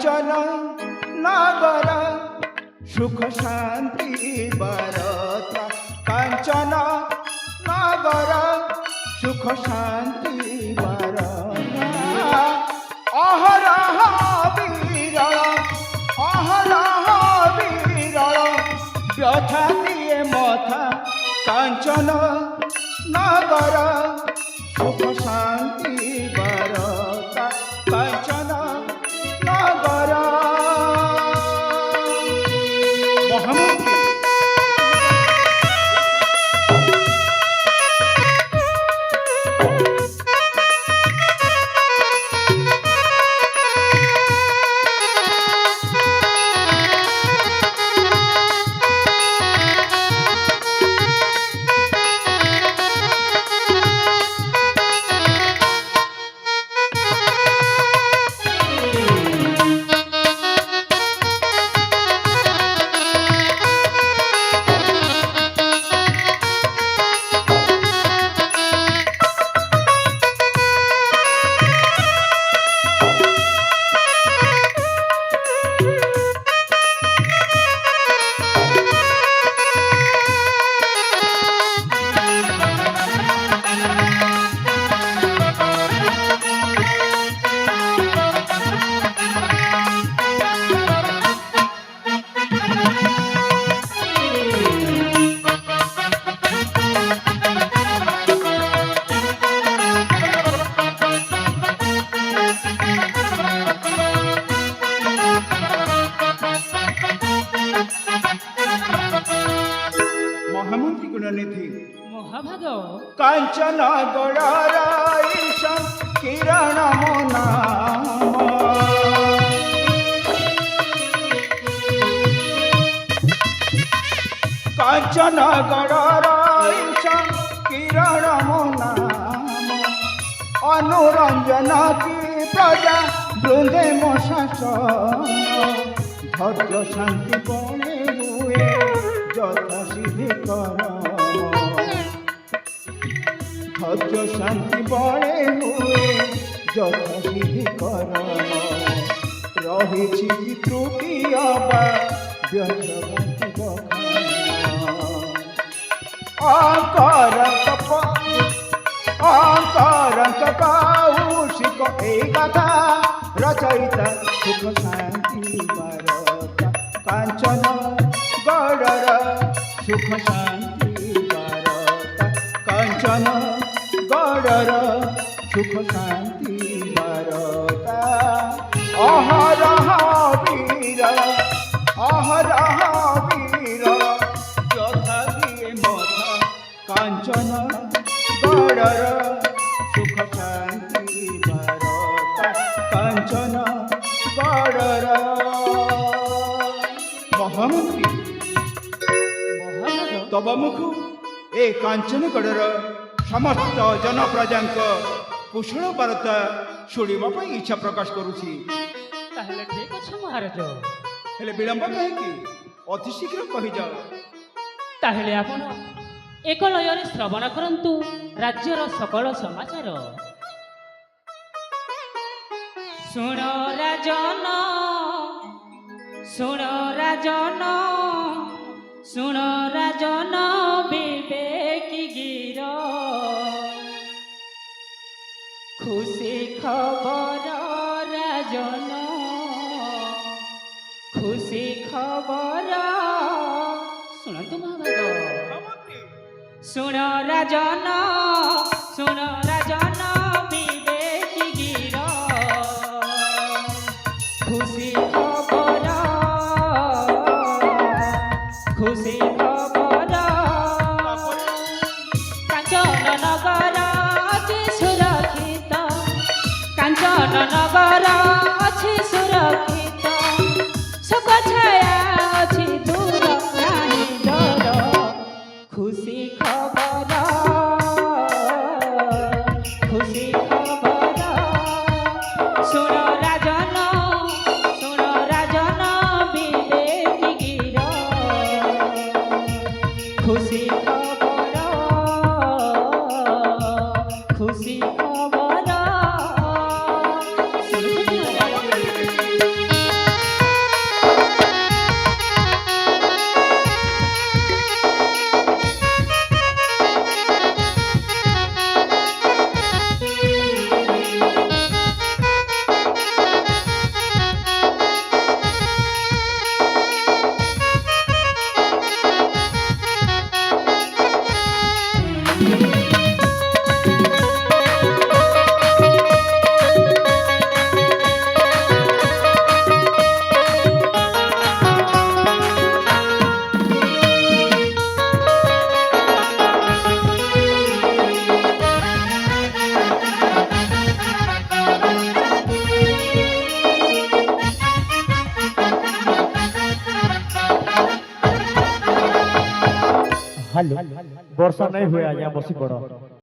कांचन नगर सुख शांति बरता कांचन नगर सुख शांति बरता अहरह विरल व्यथा दिए मथा कांचन नगर सुख शांति बरता कांचन नगर महामंत्री कांचन गड़ाराईश किरण नाम कांचन गड़ाराईश किरण नाम अनुरंजन की प्रजा बृंदे मो शासन धैर्य शांति बने हुए यथा सिद्धि कर धैर्य शांति बड़े हुए यथा सिद्धि कर रही त्रुटि अबा व्यर्थ कौशिक एक कथा रचयिता सुख शांति बरता कांचन गड़र सुख शांति बरता कांचन गड़र सुख शांति बरता अहरह वीर यथा दिए मथा कांचन गड़र सुख शांति बरता कांचन गड़र महामंत्री तब मुख ए कांचन गड़र समस्त जन प्रजा कुशल वार्ता शुणा इच्छा प्रकाश करुछि ठीक अच्छे महाराज हेले विलंब कहीं अति शीघ्र कही जाओ ताहले आपण एक लୟରେ श्रवण करंतु राज्यर सकल समाचार सुण राजन सुण राजन सुण राजन विवेकी गिर खुशी खबर राजन खुशी खबर शुणु महाभाग सुण राजन विवेकी गिर खुशी खबर खुशी खबर कांचन नगर अछि सुरक्षित कांचन नगर अछि सुरक्षित सुख छाया अछि दूर नाही डर खुशी खबर सुण राजन विवेकी गिर खुशी खबर खुशी खबर ହାଲୋ ବର୍ଷା ନାଇଁ ହୁଏ ଆଜ୍ଞା ବସି ପଡ଼